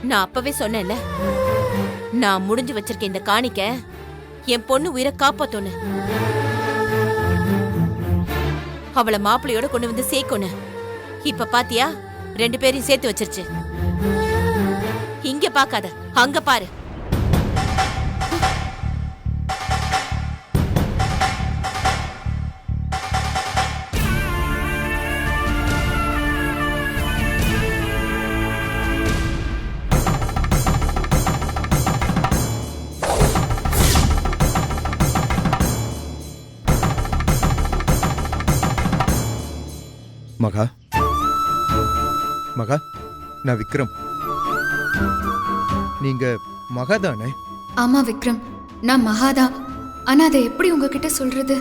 நான் அப்பவே சொன்னேன்ல, நான் முடிஞ்சு வச்சிருக்கேன் இந்த காணிக்க என் பொண்ணு உயிரை காப்பாத்தோன்னு. அவளை மாப்பிள்ளையோட கொண்டு வந்து சேர்க்கணும். இப்ப பாத்தியா, 2 பேரையும் சேர்த்து வச்சிருச்சு. இங்க பாக்காத, அங்க பாரு. மகா, மகா, நான் விக்ரம். நீங்க மகா தானே? ஆமா விக்ரம், நான் மகாதா. ஆனா அதை எப்படி உங்ககிட்ட சொல்றது?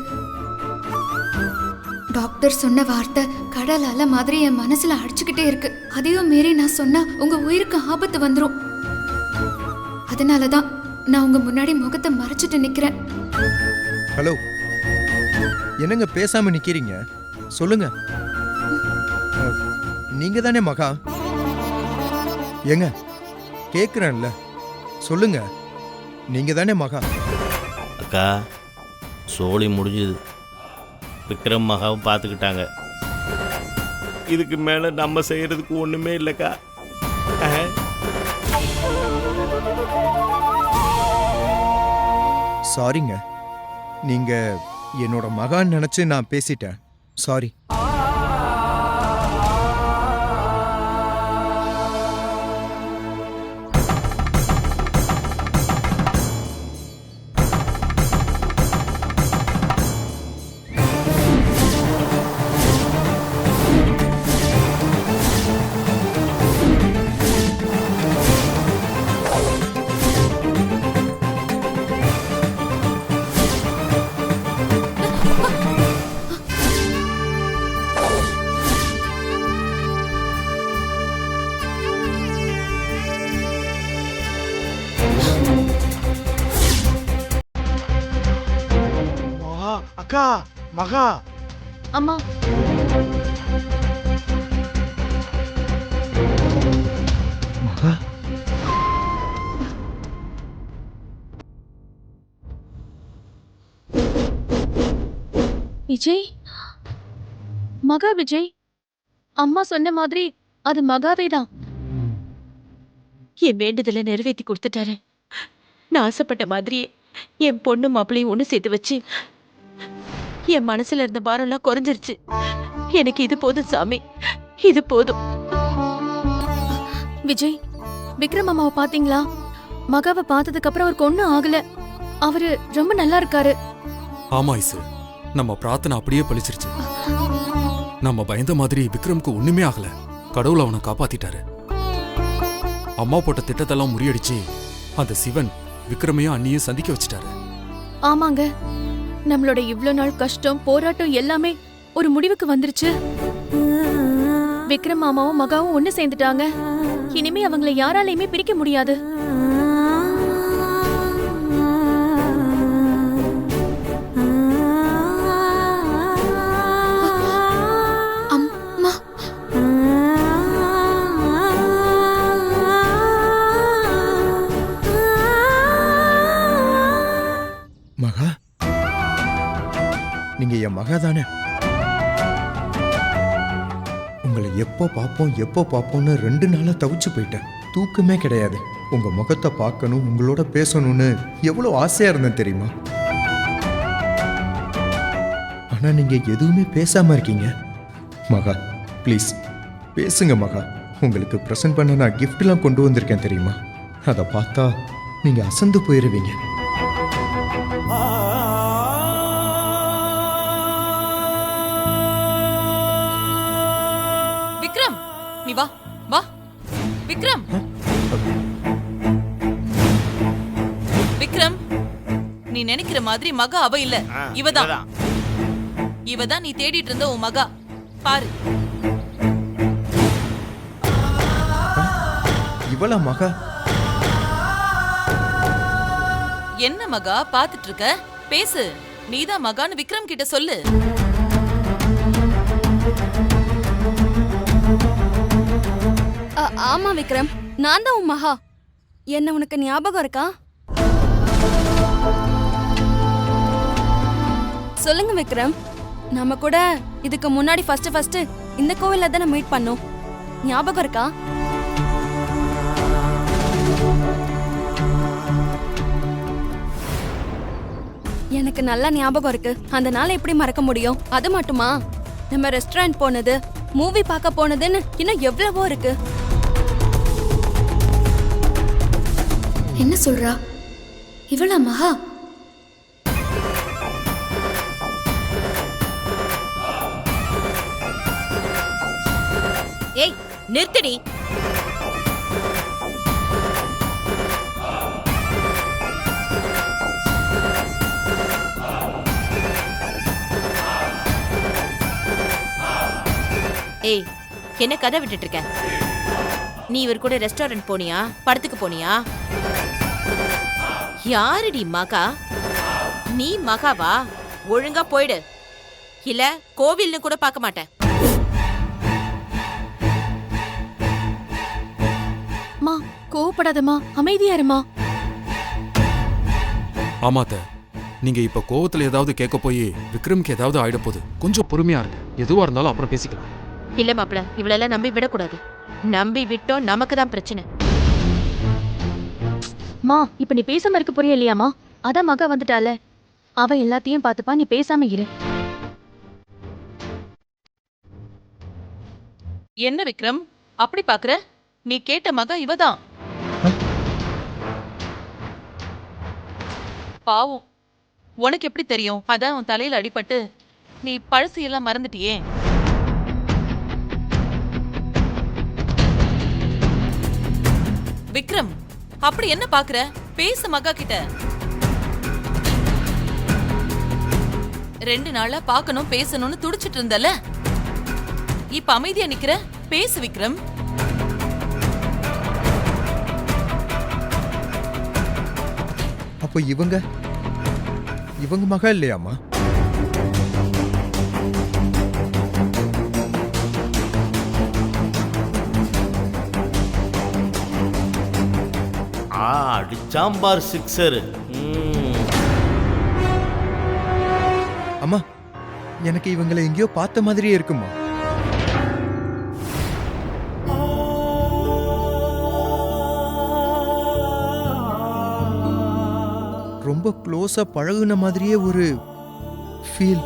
டாக்டர் சொன்ன வார்த்தை கடல் அலை மாதிரி என் மனசுல அடிச்சுக்கிட்டே இருக்கு. அதையும் மீறி நான் சொன்னா உங்க உயிருக்கு ஆபத்து வந்துரும். அதனாலதான் நான் உங்க முன்னாடி முகத்தை மறைச்சிட்டு நிக்கிறேன். ஹலோ, என்னங்க பேசாம நிக்கிறீங்க? சொல்லுங்க. நீங்க தானே மகா? ஏங்க கேக்குறேன்ல, சொல்லுங்க. நீங்க தானே மகா? அக்கா, சோழி முடிஞ்சுது. விக்ரம் மகாவும் பார்த்துக்கிட்டாங்க. இதுக்கு மேலே நம்ம செய்யறதுக்கு ஒன்றுமே இல்லைக்கா. சாரிங்க, நீங்க என்னோட மகான்னு நினைச்சு நான் பேசிட்டேன். சாரி. அக்கா, மகா. அம்மா, மகா, விஜய், மகா விஜய், அம்மா சொன்ன மாதிரி அது மகாவே தான். என் வேண்டுதலை நிறைவேற்றி கொடுத்துட்டாரு. நான் ஆசைப்பட்ட மாதிரியே என் பொண்ணு மாப்பிள்ளையும் ஒண்ணு சேர்த்து வச்சு என் மனசுல இருந்த பாரம்லாம் குறைஞ்சிருச்சு. எனக்கு இது போதும் சாமி, இது போதும். விஜய், விக்ரம் அம்மாவை பாத்தீங்களா? மகாவை பார்த்ததுக்கு அப்புறம் அவருக்கு ஒண்ணும் ஆகல. அவரு ரொம்ப நல்லா இருக்காரு. ஆமா ஐசு, நம்ம பிரார்த்தனை அப்படியே பலிச்சிருச்சு. நம்ம பயந்த மாதிரி விக்ரம்க்கு ஒண்ணுமே ஆகல. கடவுள் அவனை காப்பாத்திட்டாரு. அம்மா போட்ட திட்டத்தெல்லாம் முறியடிச்சு அந்த சிவன் விக்ரமையும் அண்ணியும் சந்திக்க வச்சிட்டாரு. ஆமாங்க, நம்மளோட இவ்ளோ நாள் கஷ்டம் போராட்டம் எல்லாமே ஒரு முடிவுக்கு வந்துருச்சு. விக்ரம் மாமாவும் மகாவும் ஒண்ணு சேர்ந்துட்டாங்க. இனிமே அவங்களை யாராலையுமே பிரிக்க முடியாது. அம்மா, மகா, நீங்க என் மகா தானே? உங்களை எப்போ பார்ப்போம்னு 2 நாளா தவிச்சு போயிட்டேன். தூக்கமே கிடையாது. உங்க முகத்தை பார்க்கணும், உங்களோட பேசணும்னு எவ்வளவு ஆசையா இருந்தேன் தெரியுமா? ஆனா நீங்க எதுவுமே பேசாம இருக்கீங்க. மகா, ப்ளீஸ் பேசுங்க மகா. உங்களுக்கு ப்ரெசென்ட் பண்ண நான் கிஃப்ட்லாம் கொண்டு வந்திருக்கேன் தெரியுமா? அதை பார்த்தா நீங்க அசந்து போயிருவீங்க. விக்ரம், நீ வா வா. விக்ரம், விக்ரம், நீ நினைக்கிற மாதிரி மகா அவ இல்ல, இவதான். இவதான் நீ தேடிட்டு இருந்த உன் மகா. பாரு. இவளா மகா? என்ன மகா பாத்துட்டு இருக்க? பேசு. நீதான் மகான்னு விக்ரம் கிட்ட சொல்லு. ஆமா விக்ரம், நான் தான் உன் மகா. என்ன உனக்கு ஞாபகம் இருக்கா? சொல்லுங்க விக்ரம். நம்ம கூட இதுக்கு முன்னாடி ஃபர்ஸ்ட் இந்த கோவில்ல தானே மீட் பண்ணோம். ஞாபகம் இருக்கா? எனக்கு நல்லா ஞாபகம் இருக்கு. அந்த நாளை எப்படி மறக்க முடியும்? அது மட்டுமா, நம்ம ரெஸ்டாரண்ட் போனது, மூவி பார்க்க போனதுன்னு இன்னும் எவ்வளவோ இருக்கு. என்ன சொல்றா இவளா மகா? ஏய் நிறுத்தடி. ஏய் என்ன கதை விட்டுட்டு இருக்க? நீ இவர் கூட ரெஸ்டாரண்ட் போனியா? படத்துக்கு போனியா? யாருடி மகா? நீ மகாவா? ஒழுங்கா போயிடு, இல்ல கோவில்னு கூட பார்க்க மாட்டேன். மா கோவப்படாதம்மா, அமைதியா இருமா. ஆமாத்த, நீங்க இப்ப கோவத்துல ஏதாவது கேட்க போய் விக்ரம்க்கு ஏதாவது ஆயிட போகுது. கொஞ்சம் பொறுமையா இருக்கு. எதுவா இருந்தாலும் அப்புறம் பேசிக்கலாம். இல்ல மாப்பிள, இவளெல்லாம் நம்பி விடக்கூடாது. நம்பி விட்டோம் நமக்கு தான் பிரச்சனை. மா இப்ப நீ பேசாம இருக்க போறியா இல்லையாமா? அதான் மகா வந்துட்டால, அவ எல்லாத்தையும் பார்த்துப்பா, நீ பேசாம இரு. என்ன விக்ரம் அப்படி பாக்குற? நீ கேட்ட மகா இவதான். பாவம், உனக்கு எப்படி தெரியும்? அதான் உன் தலையில அடிபட்டு நீ பழசு எல்லாம் மறந்துட்டியே. விக்ரம் அப்படி என்ன பாக்குற? பேசு மகா கிட்ட. 2 நாளா பாக்கணும் பேசணும்னு துடிச்சிட்டு இருந்தல, இப்ப அமைதியா நிக்கிற. பேசு விக்ரம். அப்போ இவங்க மகா இல்லையாம்மா? அடிச்சாம்பார் சிக்ஸர். அம்மா, எனக்கு இவங்களை எங்கேயோ பார்த்த மாதிரியே இருக்குமா? ரொம்ப க்ளோஸா பழகுன மாதிரியே ஒரு ஃபீல்.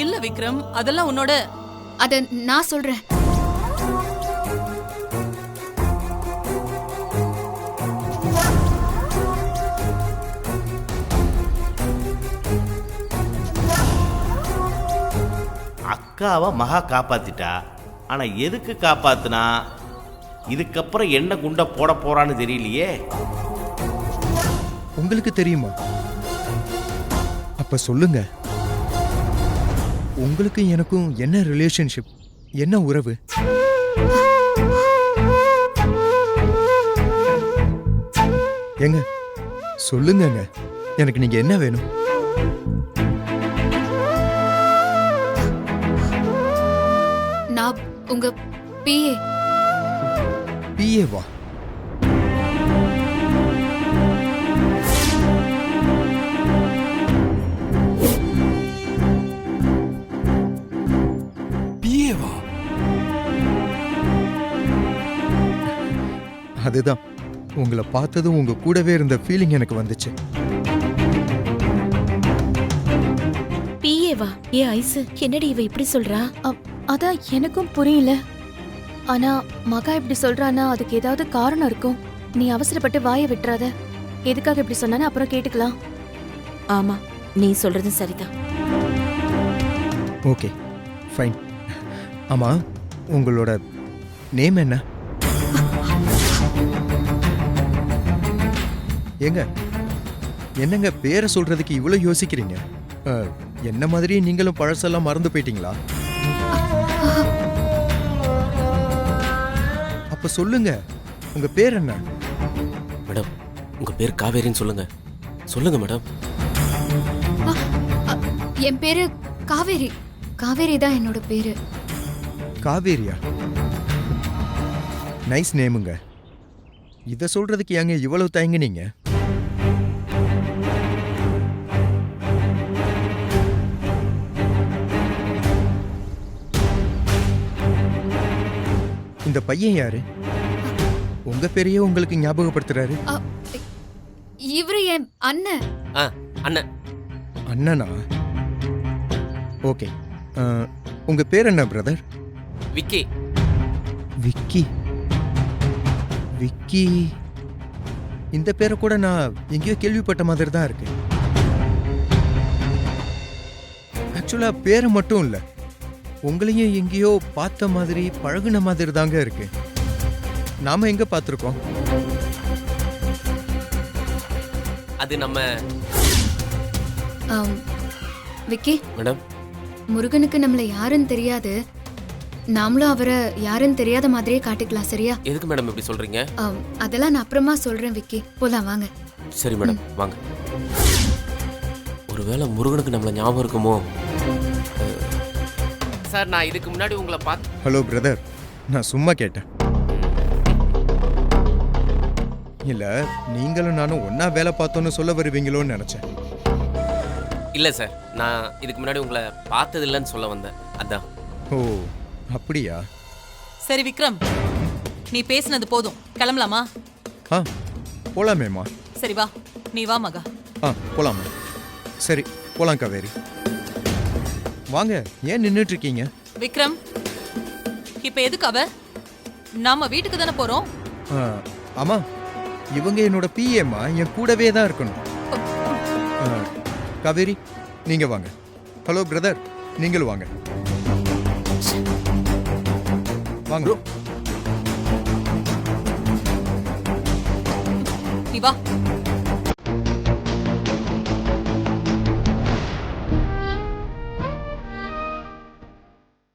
இல்ல விக்ரம், அதெல்லாம் உன்னோட. அத நான் சொல்றேன். அக்காவை மகா காப்பாத்திட்டா. ஆனா எதுக்கு காப்பாத்துனா? இதுக்கப்புறம் என்ன குண்டை போட போறான்னு தெரியலையே. உங்களுக்கு தெரியுமா? அப்ப சொல்லுங்க, உங்களுக்கு எனக்கும் என்ன ரிலேஷன்ஷிப், என்ன உறவு? ஏங்க சொல்லுங்கங்க, எனக்கு நீங்க என்ன வேணும்? நான் உங்க பிஏ. பிஏவா? பிஏவா? அதுதான், உங்களை பார்த்ததும் உங்க கூடவே இருந்த ஃபீலிங் எனக்கு வந்துச்சு. பிஏவா? ஏ ஐசு, என்னடி இவ இப்படி சொல்றா? அதான் எனக்கும் புரியல. ஆனா மகா இப்படி சொல்றானா அதுக்கு ஏதாவது காரணம் இருக்கும். நீ அவசரப்பட்டு வாயை விட்டுறாத. எதுக்காக இப்படி சொன்னானு அப்புறம் கேட்டுக்கலாம். ஆமா, நீ சொல்றது சரிதான். Okay fine. ஆமா, உங்களோட நேம் என்ன? ஏங்க என்னங்க பேரை சொல்றதுக்கு இவ்வளவு யோசிக்கிறீங்க? என்ன மாதிரி நீங்களும் பழசெல்லாம் மறந்து போயிட்டீங்களா? அப்ப சொல்லுங்க, உங்க பேர் என்ன? மேடம், உங்க பேர் காவேரின்னு சொல்லுங்க. சொல்லுங்க மேடம். என் பேரு காவேரி. காவேரி தான் என்னோட பேரு. காவேரியா? நைஸ் நேமுங்க. இதை சொல்றதுக்கு ஏங்க இவ்வளவு தயங்குனீங்க? இந்த பையன் யாரு? உங்க பேரையே உங்களுக்கு ஞாபகப்படுத்துறாரு. இவரு என் அண்ணன். ஆ அண்ணன். அண்ணனா? ஓகே. உங்க பேர் என்ன பிரதர்? விக்கி. விக்கி. விக்கி. இந்த பேரை கூட நான் எங்கேயோ கேள்விப்பட்ட மாதிரி தான் இருக்கு. ஆக்சுவலா பேரை மட்டும் இல்ல, உங்களையும் எங்கேயோ பார்த்த மாதிரி பழகுன மாதிரி தாங்க இருக்கு. நாம எங்க பார்த்திருக்கோம்? அது நம்ம விக்கி, மேடம். முருகனுக்கு நம்மள யாருன்னு தெரியாது. நாமளும் அவரை யாருன்னு தெரியாத மாதிரியே காட்டிக்கலாம், சரியா? எதுக்கு மேடம் இப்படி சொல்றீங்க? அதெல்லாம் நான் அப்புறமா சொல்றேன் விக்கி. போலாம் வாங்க. சரி மேடம், வாங்க. ஒருவேளை முருகனுக்கு நம்மள ஞாபகம் இருக்குமோ? சார், நான் இதுக்கு முன்னாடி உங்களை பார்த்து. ஹலோ பிரதர், நான் சும்மா கேட்டேன். இல்ல, நீங்களும் நானும் ஒன்னா வேலை பார்த்தோன்னு சொல்ல வருவீங்களோன்னு நினைச்சேன். இல்லை சார், நான் இதுக்கு முன்னாடி உங்களை பார்த்தது இல்லைன்னு சொல்ல வந்தேன், அதான். ஓ, அப்படியா? சரி விக்ரம், நீ பேசினது போதும், கிளம்பலாமா? ஆ, போலாமேம்மா. சரி வா, நீ வா மகா. போலாமா? சரி, போலாம் காவேரி. வாங்க, ஏன் நின்றுட்டு இருக்கீங்க? விக்ரம், இப்ப எதுக்கு அவ? நாம வீட்டுக்கு தானே போறோம். ஆமா, இவங்க என்னோட பிஏம்மா, என் கூடவே தான் இருக்கணும். காவேரி, நீங்க வாங்க. ஹலோ பிரதர், நீங்களும் வாங்க. வாங்க. நீ வா.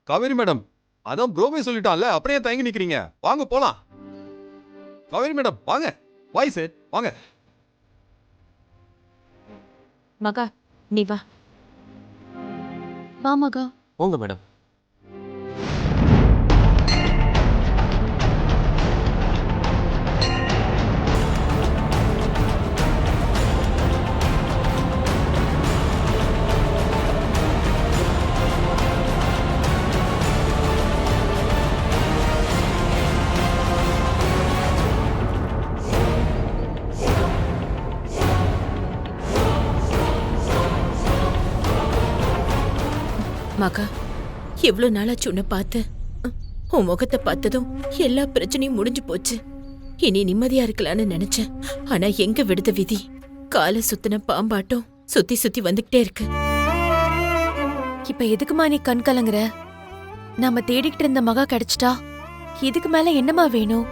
காவேரி மேடம், அதான் ப்ரோவே சொல்லிட்டான்ல, அப்படியே தயங்கி நிக்கிறீங்க? வாங்க போலாம். காவேரி மேடம் வாங்க. வாய் சார், வாங்க. மகா, நீ வா. வா மகா. போங்க மேடம். மகா, எவ்வளவு நாளாச்சு உன்னை பார்த்து. உன் முகத்தை பார்த்ததும் எல்லா பிரச்சனையும் முடிஞ்சு போச்சு. இனி நிம்மதியா இருக்கலான்னு நினைச்சேன். ஆனா எங்க விடுத விதி, காலை சுத்தின பாம்பாட்டம் சுத்தி சுத்தி வந்துகிட்டே இருக்கு. இப்ப எதுக்குமா நீ கண் கலங்குற? நாம தேடிக்கிட்டு இருந்த மகா கிடைச்சிட்டா, இதுக்கு மேல என்னமா வேணும்?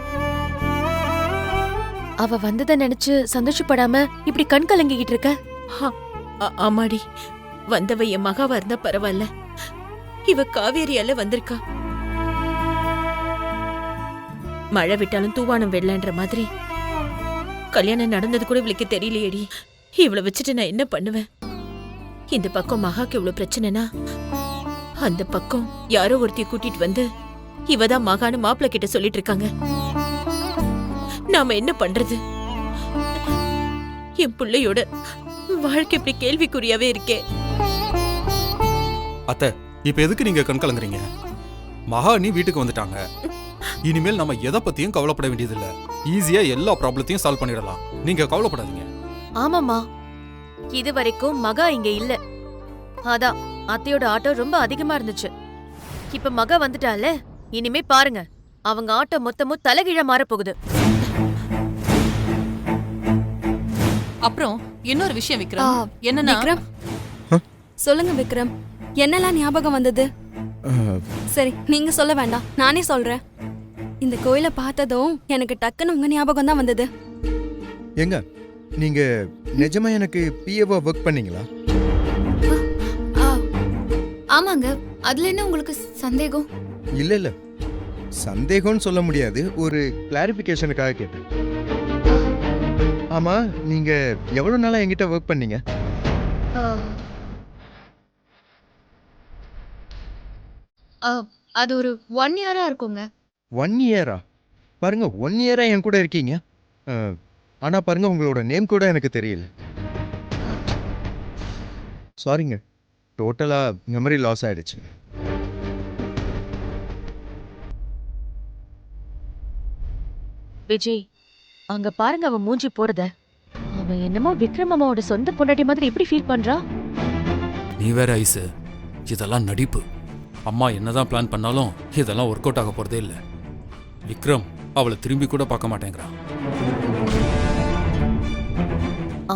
அவ வந்ததை நினைச்சு சந்தோஷப்படாம இப்படி கண் கலங்கிக்கிட்டு இருக்க? ஆமாடி, வந்தவ என் மகாவா இருந்தா பரவாயில்ல. இவ காவேரியால வந்திருக்கா. மழை விட்டாலும் தூவானம் வெள்ளன்ற மாதிரி கல்யாணம் நடந்தது கூட இவளுக்கு தெரியலையேடி. இவளை வச்சுட்டு நான் என்ன பண்ணுவேன்? இந்த பக்கம் மகாக்கு இவ்வளவு பிரச்சனைனா, அந்த பக்கம் யாரோ ஒருத்தைய கூட்டிட்டு வந்து இவதான் மகான்னு மாப்பிள்ள கிட்ட சொல்லிட்டு இருக்காங்க. நாம என்ன பண்றது? என் பிள்ளையோட வாழ்க்கை இப்படி கேள்விக்குறியாவே இருக்கே. அத்தை, இப்ப எதுக்கு நீங்க கண் கலங்குறீங்க? மகாணி வீட்டுக்கு வந்துட்டாங்க. இனிமேல் நம்ம எதை பத்தியும் கவலைப்பட வேண்டியதில்லை. ஈஸியா எல்லா ப்ராப்ளத்தையும் சால்வ் பண்ணிடலாம். நீங்க கவலைப்படாதீங்க. ஆமாமா, இது வரைக்கும் மகா இங்க இல்ல. அதான் அத்தையோட ஆட்டோ ரொம்ப அதிகமா இருந்துச்சு. இப்ப மகா வந்துட்டால, இனிமே பாருங்க, அவங்க ஆட்டோ மொத்தமும் தலைகீழ மாற போகுது. அப்புறம் இன்னொரு விஷயம் விக்ரம், என்னன்னா விக்ரம், சொல்லுங்க விக்ரம், என்னெல்லாம் ஞாபகம் வந்தது? சரி, நீங்க சொல்ல வேண்டாம், நானே சொல்றேன். இந்த கோயிலை பார்த்ததும் எனக்கு டக்குன்னு உங்க ஞாபகம் தான் வந்தது. எங்க நீங்க நிஜமா எனக்கு பிஏவா ஒர்க் பண்ணீங்களா? ஆமாங்க. அதுல என்ன உங்களுக்கு சந்தேகம்? இல்ல இல்ல, சந்தேகம்னு சொல்ல முடியாது, ஒரு கிளாரிஃபிகேஷனுக்காக கேட்டேன். ஆமா, நீங்க எவ்வளவு நாளா என்கிட்ட ஒர்க் பண்ணீங்க? அது ஒரு 1 இயரா இருக்குங்க. 1 இயரா? பாருங்க 1 இயரா என் கூட இருக்கீங்க. ஆனா பாருங்க உங்களோட நேம் கூட எனக்கு தெரியல. சாரிங்க, டோட்டலா மெமரி லாஸ் ஆயிடுச்சு. விஜய், அங்க பாருங்க அவன் மூஞ்சி போறத. அவன் என்னமோ விக்ரம் அம்மாவோட சொந்த பொண்டாட்டி மாதிரி எப்படி ஃபீல் பண்றா? நீ வேற ஐசு, இதெல்லாம் நடிப்பு. அம்மா என்னதான் பிளான் பண்ணாலும் இதெல்லாம் ஒர்க் அவுட் ஆக போறதே இல்லை. விக்ரம் அவளை திரும்பி கூட பார்க்க மாட்டேங்கிறான்.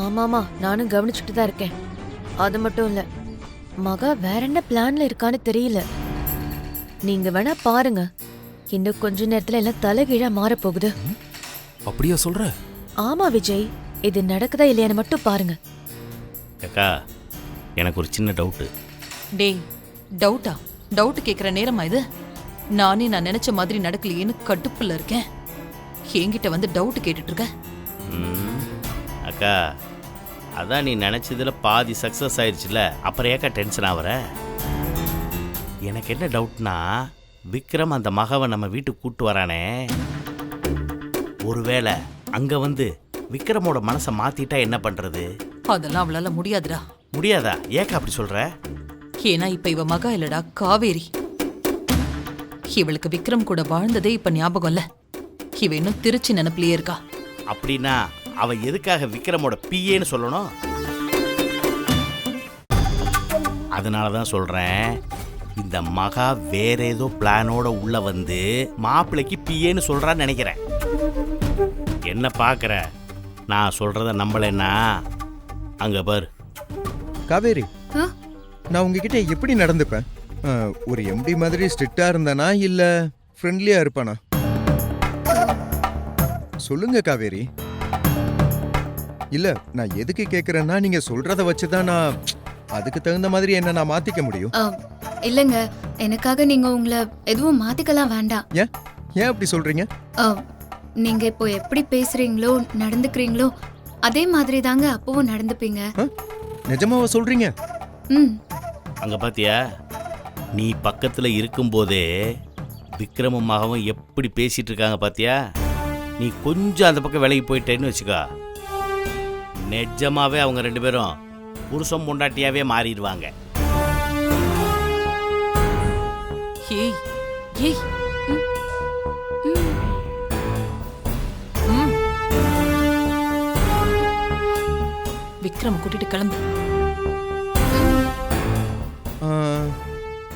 ஆமாமா, நானும் கவனிச்சுட்டு தான் இருக்கேன். அது மட்டும் இல்ல, மகா வேற என்ன பிளான்ல இருக்கான்னு தெரியல. நீங்க வேணா பாருங்க, இன்னும் கொஞ்ச நேரத்துல எல்லாம் தலைகீழா மாற போகுது. அப்படியா சொல்ற? ஆமா விஜய், இது நடக்குதா இல்லையான்னு மட்டும் பாருங்க. அக்கா, எனக்கு ஒரு சின்ன டவுட்டு. டேய், டவுட்டா? டவுட் கேக்குற நேரமா இது? நானே நான் நினைச்ச மாதிரி நடக்கலையேன்னு கடுப்புல இருக்கேன். என்கிட்ட வந்து டவுட் கேட்டுட்டு இருக்க? அக்கா, அதான் நீ நினச்சதுல பாதி சக்ஸஸ் ஆயிடுச்சுல, அப்புறம் ஏக்கா டென்ஷன் ஆகிற? எனக்கு என்ன டவுட்னா, விக்ரம் அந்த மகவை நம்ம வீட்டுக்கு கூட்டு வரானே, ஒருவேளை அங்கே வந்து விக்ரமோட மனசை மாற்றிட்டா என்ன பண்ணுறது? அதெல்லாம் அவளால முடியாதுடா. முடியாதா? ஏக்கா அப்படி சொல்கிற? ஏன்னா இப்ப இவ மகா இல்லடா, காவேரி. இவளுக்கு விக்ரம் கூட வாழ்ந்ததே இப்ப ஞாபகம் இல்ல. இவ இன்னும் திருச்சி நினைப்பிலேயே இருக்கா. அப்படின்னா அவ எதுக்காக விக்ரமோட பிஏன்னு சொல்லணும்? அதனால தான் சொல்றேன், இந்த மகா வேற ஏதோ பிளானோட உள்ள வந்து மாப்பிள்ளைக்கு பிஏன்னு சொல்றான்னு நினைக்கிறேன். என்ன பாக்குற? நான் சொல்றத நம்பலன்னா அங்க பாரு. காவேரி, நான் உங்ககிட்ட எப்படி நடந்துப்பேன்? ஒரு எம்டி மாதிரி ஸ்ட்ரிக்டா இருந்தானா இல்ல ஃப்ரெண்ட்லியா இருப்பானா? சொல்லுங்க காவேரி. இல்ல, நான் எதுக்கு கேக்குறேன்னா, நீங்க சொல்றத வச்சுதான் நான் அதுக்கு தகுந்த மாதிரி என்ன நான் மாத்திக்க முடியும். இல்லங்க, எனக்காக நீங்க உங்களை எதுவும் மாத்திக்கலாம் வேண்டாம். ஏன் அப்படி சொல்றீங்க? நீங்க இப்போ எப்படி பேசுறீங்களோ நடந்துக்கிறீங்களோ அதே மாதிரி தாங்க அப்பவும் நடந்துப்பீங்க. நிஜமாவா சொல்றீங்க? அங்க பாத்தியா, நீ பக்கத்துல இருக்கும்போதே விக்ரமும் மகவும் எப்படி பேசிட்டு இருக்காங்க பாத்தியா? நீ கொஞ்சம் அந்த பக்கம் விலகி போயிட்டேன்னு வச்சுக்கோ, நிஜமாவே அவங்க 2 பேரும் புருஷம் பொண்டாட்டியாவே மாறிடுவாங்க. ஏய் ஏய், விக்ரம் கூட்டிட்டு கிளம்பு.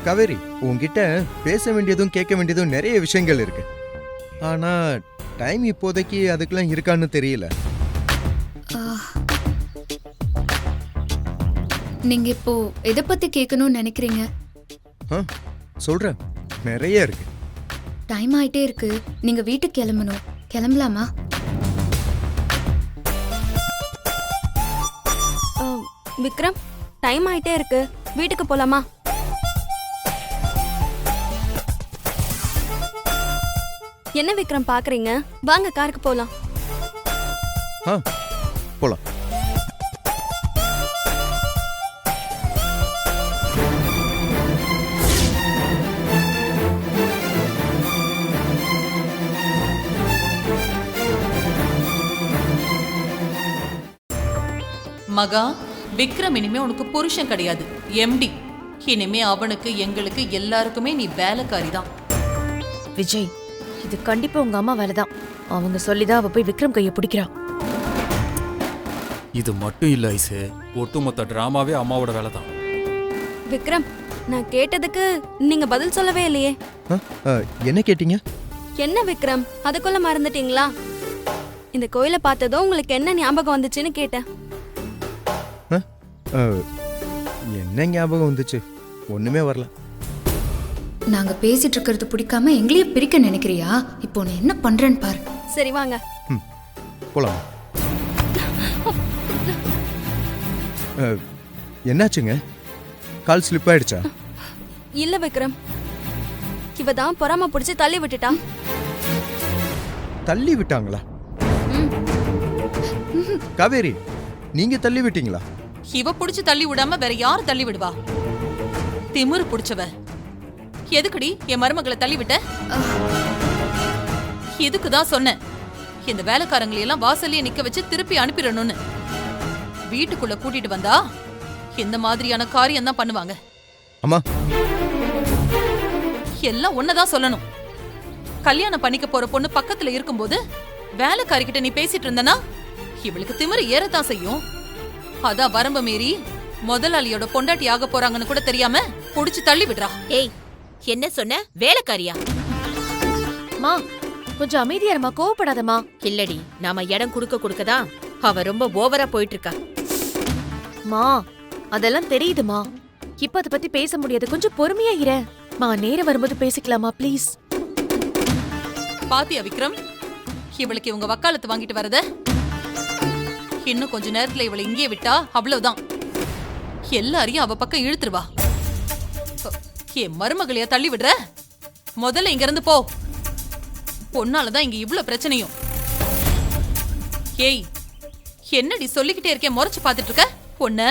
காவேரி, உங்ககிட்ட பேச வேண்டியதும் கேட்க வேண்டியதும் நிறைய விஷயங்கள் இருக்கு. ஆனா டைம் இப்போதைக்கு அதுக்கெல்லாம் இருக்கான்னு தெரியல. நீங்க இப்போ எதை பத்தி கேட்கணும்னு நினைக்கிறீங்க? சொல்றேன், நிறைய இருக்கு. டைம் ஆயிட்டே இருக்கு, நீங்க வீட்டுக்கு கிளம்பணும். கிளம்பலாமா? விக்ரம், டைம் ஆயிட்டே இருக்கு, வீட்டுக்கு போலாமா? என்ன விக்ரம் பாக்குறீங்க? வாங்க காருக்கு போலாம். போலாம். மகா, விக்ரம் இனிமே உனக்கு புருஷன் கிடையாது, எம்டி. இனிமே அவனுக்கு எங்களுக்கு எல்லாருக்குமே நீ வேலைக்காரி தான். விஜய், இது கண்டிப்பா உங்க அம்மா வேலைதான். அவங்க சொல்லிதான் அவ போய் விக்ரம் கையை பிடிக்கிறான். இது மட்டும் இல்ல ஐசு, ஒட்டுமொத்த டிராமாவே அம்மாவோட வேலை தான். விக்ரம், நான் கேட்டதுக்கு நீங்க பதில் சொல்லவே இல்லையே. என்ன கேட்டீங்க? என்ன விக்ரம், அதுக்குள்ள மறந்துட்டீங்களா? இந்த கோயிலை பார்த்ததும் உங்களுக்கு என்ன ஞாபகம் வந்துச்சுன்னு கேட்டேன். என்ன ஞாபகம் வந்துச்சு? ஒண்ணுமே வரல. நாங்க பேசிட்டு இருக்கிறது பிடிக்காம எங்களையே பிரிக்க நினைக்கிறியா? இப்போ நீ என்ன பண்றேன்னு பாரு. சரி வாங்க போலாம். என்னாச்சுங்க? கால் ஸ்லிப் ஆயிடுச்சா? இல்ல விக்ரம், இவதான் பொறாம பிடிச்சு தள்ளி விட்டுட்டான். தள்ளி விட்டாங்களா? காவேரி, நீங்க தள்ளி விட்டீங்களா? இவ புடிச்சு தள்ளி விடாம வேற யாரு தள்ளி விடுவா? திமிரு புடிச்சவ. எதுக்குடி என் மருமகளை தள்ளி விட்ட? இதுக்கு தான் சொன்னேன் இந்த வேலைக்காரங்களை எல்லாம் வாசல்லையே நிக்க வச்சு திருப்பி அனுப்பிடணும்னு. வீட்டுக்குள்ள கூட்டிட்டு வந்தா இந்த மாதிரியான காரியம் தான் பண்ணுவாங்க. அம்மா எல்லாம் ஒன்னதான் சொல்லணும். கல்யாணம் பண்ணிக்க போற பொண்ணு பக்கத்துல இருக்கும்போது வேலைக்காரிக்கிட்ட நீ பேசிட்டு இருந்தனா இவளுக்கு திமிரு ஏறத்தான் செய்யும். அதான் வரம்ப மீறி முதலாளியோட பொண்டாட்டி ஆக போறாங்கன்னு கூட தெரியாம புடிச்சு தள்ளி விடுறா. ஏய், என்ன சொன்ன? வேலைக்காரியா? மா கொஞ்சம் அமைதியாரமா, கோவப்படாதமா. இல்லடி, நாம இடம் கொடுக்கதான் அவ ரொம்ப ஓவரா போயிட்டு இருக்கா. மா அதெல்லாம் தெரியுதுமா, இப்ப அத பத்தி பேச முடியாது. கொஞ்சம் பொறுமையா இரு. மா நேரம் வரும்போது பேசிக்கலாமா ப்ளீஸ்? பாத்தியா விக்ரம், இவளுக்கு இவங்க வக்காலத்து வாங்கிட்டு வரத. இன்னும் கொஞ்ச நேரத்துல இவளை இங்கே விட்டா அவ்வளவுதான், எல்லாரையும் அவ பக்கம் இழுத்துருவா. என் மருமகளையா தள்ளி விடுற? முதல்ல இங்க இருந்து போ. பொண்ணாலதான் இங்க இவ்ளோ பிரச்சனையும். ஏய், என்னடி சொல்லிக்கிட்டே இருக்கேன், முறைச்சு பாத்துட்டு இருக்க பொண்ண?